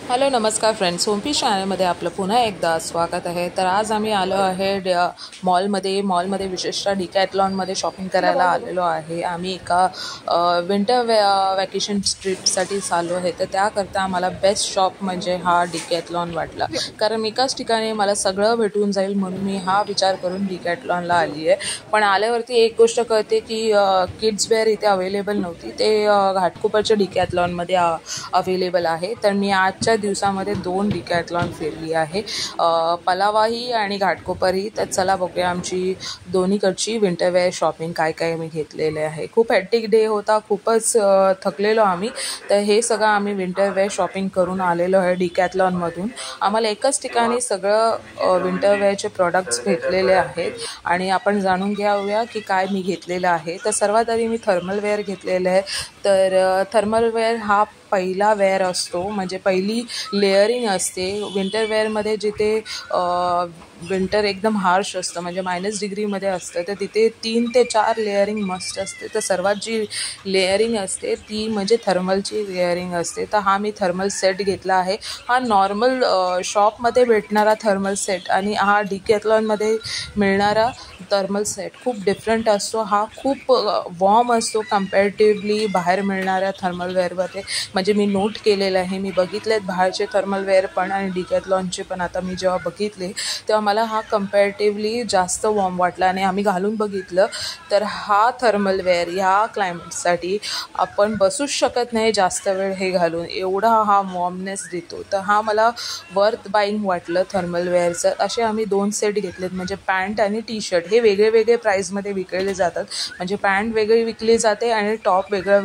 Hello नमस्कार friends, होमफिश चॅनलमध्ये आपलं पुन्हा एकदा स्वागत आहे। तर आज आम्ही आलो आहे मॉलमध्ये विशेषतः डिकॅथलॉनमध्ये शॉपिंग करायला आलेलो आहे। आम्ही एका विंटर वॅकेशन ट्रिपसाठी आलो आहे। तर त्याकरता आम्हाला बेस्ट शॉप म्हणजे हा डिकॅथलॉन वाटला, कारण एकाच ठिकाणी मला सगळं भेटून जाईल म्हणून मी हा विचार करून डिकॅथलॉनला आली आहे। पण आल्यावरती एक गोष्ट कळते की किड्स वेअर इथे अवेलेबल नव्हती, ते घाटकोपरच्या डिकॅथलॉनमध्ये अवेलेबल आहे। तर मी आजच्या दिवसामध्ये 2 डिकॅथलॉन फिरली आहे, पलावाही आणि घाटकोपरही। तर चला बघूया आमची दोन्हीकडची विंटरवेअर शॉपिंग काय काय मी घेतलेले आहे। खूप हॅक्टिक डे होता, खूपच थकलेलो आम्ही। तर हे सगळं आम्ही विंटरवेअर शॉपिंग करून आलेलो आहे डिकॅथलॉनमधून। आम्हाला एकच ठिकाणी सगळं विंटरवेअरचे प्रोडक्ट्स भेटलेले आहेत आणि आपण जाणून घेऊया की काय मी घेतलेलं आहे। तर सर्वात आधी मी थर्मलवेअर घेतलेलं आहे। तर थर्मलवेअर हा पहिला वेअर असतो, म्हणजे पहिली लेअरिंग असते विंटरवेअरमध्ये। जिथे विंटर एकदम हार्श असतं, म्हणजे -डिग्रीमध्ये असतं, तर तिथे 3 ते 4 लेअरिंग मस्ट असते। तर सर्वात जी लेअरिंग असते ती म्हणजे थर्मलची लेअरिंग असते। तर हा मी थर्मल सेट घेतला आहे। हा नॉर्मल शॉपमध्ये भेटणारा थर्मल सेट आणि हा डिकॅथलॉनमध्ये मिळणारा थर्मल सेट खूप डिफरंट असतो। हा खूप वॉर्म असतो कम्पॅरेटिव्हली बाहेर मिळणाऱ्या थर्मलवेअरमध्ये। म्हणजे मी नोट केलेलं आहे, मी बघितलेत बाहेरचे थर्मलवेअर पण आणि डिकॅथलॉनचे पण। आता मी जेव्हा बघितले तेव्हा मला हा कम्पॅरेटिव्हली जास्त वॉर्म वाटला आणि आम्ही घालून बघितलं तर हा थर्मलवेअर या क्लायमेटसाठी आपण बसूच शकत नाही जास्त वेळ हे घालून, एवढा हा वॉर्मनेस देतो। तर हा मला वर्थ बाईंग वाटलं थर्मलवेअरचं। असे आम्ही 2 सेट घेतलेत, म्हणजे पॅन्ट आणि टी शर्ट हे वेगळे वेगळे प्राईसमध्ये विकले जातात। म्हणजे पॅन्ट वेगळी विकली जाते आणि टॉप वेगळा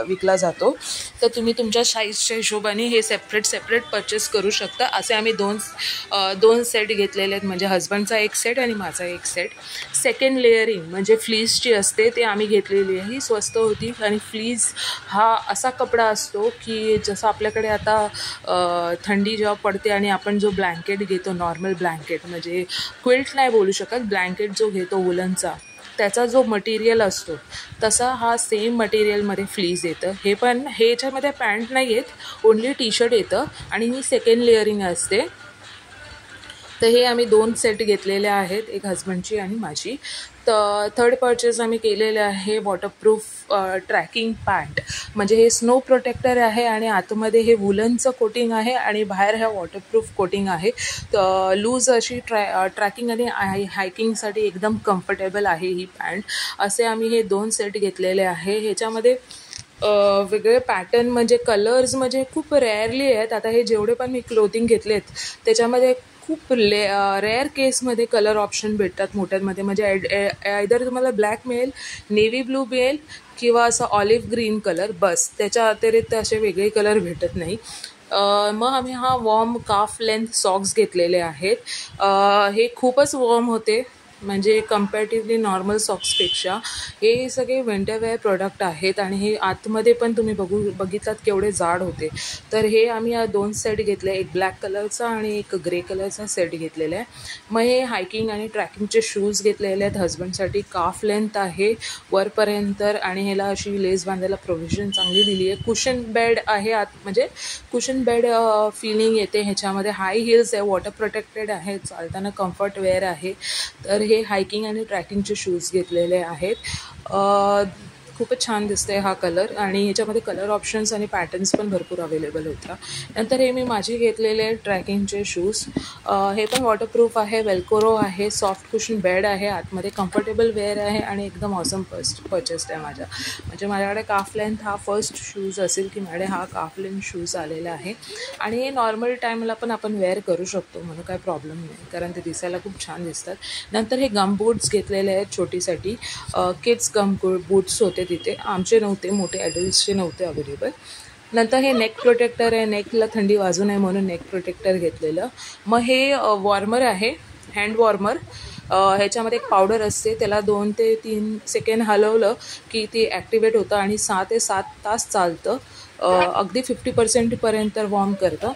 विकला जातो। तर तुम्ही तुमच्या साईजच्या हिशोबाने हे सेपरेट परचेस करू शकता। असे आम्ही दोन सेट घेतलेले आहेत, म्हणजे हजबंडचा एक सेट आणि माझा एक सेट। सेकंड लेअरिंग म्हणजे फ्लीसची असते ते आम्ही घेतलेली आहे, ही स्वस्त होती। आणि फ्लीस हा असा कपडा असतो की जसं आपल्याकडे आता थंडी जेव्हा पडते आणि आपण जो ब्लँकेट घेतो, नॉर्मल ब्लँकेट म्हणजे क्विल्ट नाही बोलू शकत, ब्लँकेट जो घेतो वुलनचा, त्याचा जो मटेरियल असतो तसा हा सेम मटेरियलमध्ये फ्लीज येतं। हे याच्यामध्ये पॅन्ट नाही येत, ओन्ली टी शर्ट येतं आणि ही सेकंड लेअरिंग असते। तर हे आम्ही 2 सेट घेतलेले आहेत, एक हजबंडची आणि माझी। तर थर्ड परचेस आम्ही केलेले आहे वॉटरप्रूफ ट्रॅकिंग पॅन्ट, म्हणजे हे स्नो प्रोटेक्टर आहे आणि आतमध्ये हे वुलनचं कोटिंग आहे आणि बाहेर ह्या वॉटरप्रूफ कोटिंग आहे। तर लूज अशी ट्रॅकिंग आणि हायकिंगसाठी एकदम कम्फर्टेबल आहे ही पॅन्ट। असे आम्ही हे 2 सेट घेतलेले आहे। ह्याच्यामध्ये वेगळे पॅटर्न म्हणजे कलर्स म्हणजे खूप रेअरली आहेत। आता हे जेवढे पण मी क्लोथिंग घेतलेत त्याच्यामध्ये खूप रेअर केसमध्ये कलर ऑप्शन भेटतात मोठ्यांमध्ये, म्हणजे आयदर तुम्हाला ब्लॅक मिळेल, नेव्ही ब्लू मिळेल किंवा असं ऑलिव्ह ग्रीन कलर, बस। त्याच्या अतिरिक्त असे वेगळे कलर भेटत नाही। मग आम्ही हा वॉर्म काफ लेंथ सॉक्स घेतलेले आहेत। हे खूपच वॉर्म होते, म्हणजे कम्पॅरेटिव्हली नॉर्मल सॉक्सपेक्षा। हे सगळे विंटरवेअर प्रोडक्ट आहेत आणि हे आतमध्ये पण तुम्ही बघितलात केवढे जाड होते। तर हे आम्ही 2 सेट घेतले, एक ब्लॅक कलरचा आणि एक ग्रे कलरचा सेट घेतलेला आहे। मग हे हायकिंग आणि ट्रॅकिंगचे शूज घेतलेले आहेत हजबंडसाठी, काफ लेंथ आहे वरपर्यंत आणि ह्याला अशी लेस बांधायला प्रोव्हिजन चांगली दिली आहे। कुशन बेड आहे आत, म्हणजे कुशन बेड फिलिंग येते ह्याच्यामध्ये। हाय हिल्स आहे, वॉटर प्रोटेक्टेड आहे, चालताना कम्फर्ट वेअर आहे। तर हे हायकिंग आणि ट्रॅकिंगचे शूज घेतलेले आहेत। खूपच छान दिसते हा कलर आणि ह्याच्यामध्ये कलर ऑप्शन्स आणि पॅटर्न्स पण भरपूर अवेलेबल होता। नंतर हे मी माझे घेतलेले ट्रॅकिंगचे शूज, हे पण वॉटरप्रूफ आहे, वेल्क्रो आहे, सॉफ्ट कुशन बेड आहे, आतमध्ये कम्फर्टेबल वेअर आहे आणि एकदम ऑसम परचेस्ड आहे माझ्या। म्हणजे माझ्याकडे काफ लेंथ हा फर्स्ट शूज असेल की माझ्याकडे हा काफ लेंथ शूज आलेला आहे आणि हे नॉर्मल टाईमला पण आपण वेअर करू शकतो, म्हणून काय प्रॉब्लेम नाही, कारण ते दिसायला खूप छान दिसतात। नंतर हे गम बूट्स घेतलेले आहेत छोटीसाठी, किड्स गम बूट्स होते तिथे, आमचे नव्हते, मोठे ॲडल्ट्सचे नव्हते अवेलेबल। नंतर हे नेक प्रोटेक्टर आहे, नेकला थंडी वाजू नये म्हणून नेक प्रोटेक्टर घेतलेलं। मग हे वॉर्मर आहे, हँड वॉर्मर। ह्याच्यामध्ये एक पावडर असते, त्याला 2 ते 3 सेकंड हलवलं की ती ॲक्टिवेट होतं आणि 6 ते 7 तास चालतं, अगदी 50% वॉर्म करतं।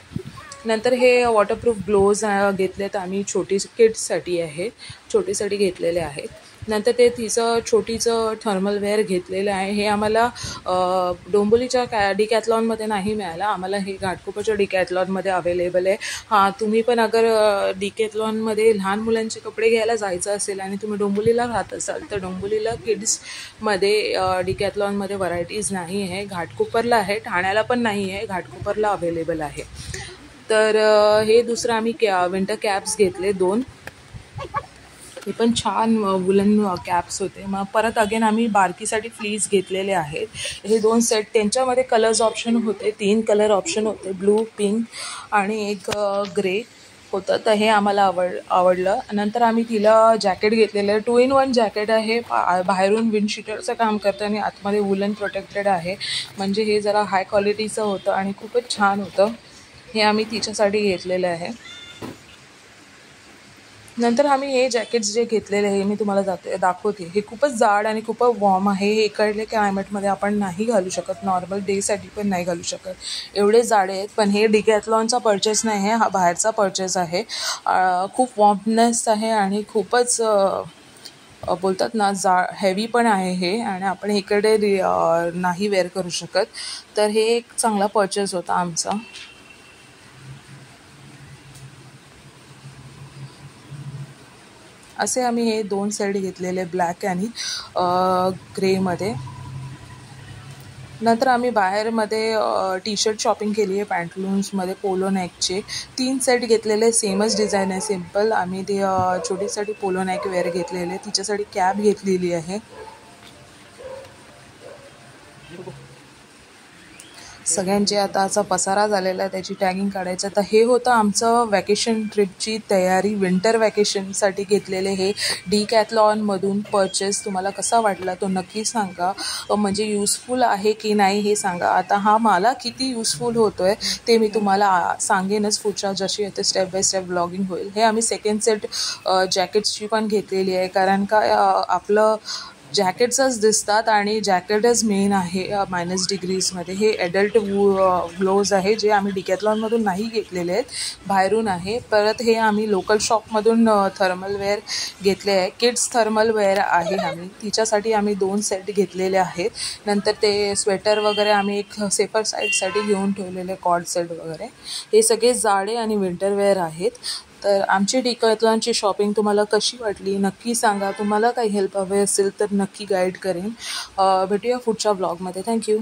नंतर हे वॉटरप्रूफ ग्लोव्ज घेतलेत आम्ही, छोटी किड्ससाठी आहे, छोटीसाठी घेतलेले आहेत। नंतर ते तिचं छोटीचं थर्मलवेअर घेतलेलं आहे. हे आम्हाला डोंबिवलीच्या डिकॅथलॉनमध्ये नाही मिळालं, आम्हाला हे घाटकोपरच्या डिकॅथलॉनमध्ये अवेलेबल आहे. हां, तुम्ही पण अगर डिकॅथलॉनमध्ये लहान मुलांचे कपडे घ्यायला जायचं असेल आणि तुम्ही डोंबिवलीला राहत असाल तर डोंबिवलीला किड्समध्ये डिकॅथलॉनमध्ये व्हरायटीज नाही आहे. घाटकोपरला आहे, ठाण्याला पण नाही आहे, घाटकोपरला अवेलेबल आहे. तर हे दुसरं आम्ही विंटर कॅप्स घेतले 2. हे पण छान वुलन कॅप्स होते. मग परत अगेन आम्ही बारकीसाठी फ्लीज घेतलेले आहेत. हे 2 सेट, त्यांच्यामध्ये कलर्स ऑप्शन होते, 3 कलर ऑप्शन होते, ब्लू, पिंक आणि एक ग्रे होतं. तर हे आम्हाला आवडलं. नंतर आम्ही तिला जॅकेट घेतलेलं आहे. 2 in 1 जॅकेट आहे. बाहेरून विंडशीटरचं काम करतं आणि आतमध्ये वुलन प्रोटेक्टेड आहे. म्हणजे हे जरा हाय क्वालिटीचं होतं आणि खूपच छान होतं. हे आम्ही तिच्यासाठी घेतलेलं आहे. नंतर आम्ही हे जॅकेट्स जे घेतलेले आहे मी तुम्हाला दाखवते. हे खूपच जाड आणि खूपच वॉर्म आहे. हे इकडल्या क्लायमेटमध्ये आपण नाही घालू शकत, नॉर्मल डेसाठी पण नाही घालू शकत, एवढे जाडे आहेत. पण हे डिकॅथलॉनचा परचेस नाही आहे, हा बाहेरचा परचेस आहे. खूप वॉर्मनेस आहे आणि खूपच बोलतात ना हेवी पण आहे हे, आणि आपण इकडे नाही वेअर करू शकत. तर हे एक चांगला परचेस होता आमचा. असे आम्ही हे 2 सेट घेतलेले, ब्लॅक आणि ग्रेमध्ये. नंतर आम्ही बाहेरमध्ये टी शर्ट शॉपिंग केली आहे, पॅन्टलून्समध्ये पोलो नेकचे 3 सेट घेतलेले. सेमच डिझाईन आहे, सिम्पल. आम्ही ते छोटीसाठी पोलो नेक वेअर घेतलेले, तिच्यासाठी कॅप घेतलेली आहे. सगळ्यांचे आता असा पसारा झालेला आहे, त्याची टॅगिंग काढायचं. तर हे होतं आमचं वॅकेशन ट्रिपची तयारी, विंटर वॅकेशनसाठी घेतलेले हे डिकॅथलॉनमधून परचेस. तुम्हाला कसा वाटला तो नक्की सांगा, म्हणजे युजफुल आहे की नाही हे सांगा. आता हा मला किती युजफुल होतो आहे ते मी तुम्हाला सांगेनच पुढच्या जशी येते स्टेप बाय स्टेप ब्लॉगिंग होईल. हे आम्ही सेकंड सेट जॅकेट्सची पण घेतलेली आहे, कारण का आपलं जॅकेट्सच दिसतात आणि जॅकेटच मेन आहे -डिग्रीजमध्ये. हे ॲडल्ट ग्लोव्ज आहे, जे आम्ही डिकॅथलॉनमधून नाही घेतलेले आहेत, बाहेरून आहे. परत हे आम्ही लोकल शॉपमधून थर्मलवेअर घेतले आहे. किड्स थर्मलवेअर आहे आम्ही, तिच्यासाठी आम्ही 2 सेट घेतलेले आहेत. नंतर ते स्वेटर वगैरे आम्ही एक सेफर साईडसाठी घेऊन ठेवलेले, कॉर्ड सेट वगैरे. हे सगळे जाडे आणि विंटरवेअर आहेत. तर आमची डिकॅथलॉनची शॉपिंग तुम्हाला कशी वाटली नक्की सांगा. तुम्हाला काही हेल्प हवे असेल तर नक्की गाईड करेन. भेटूया पुढच्या ब्लॉगमध्ये. थँक्यू.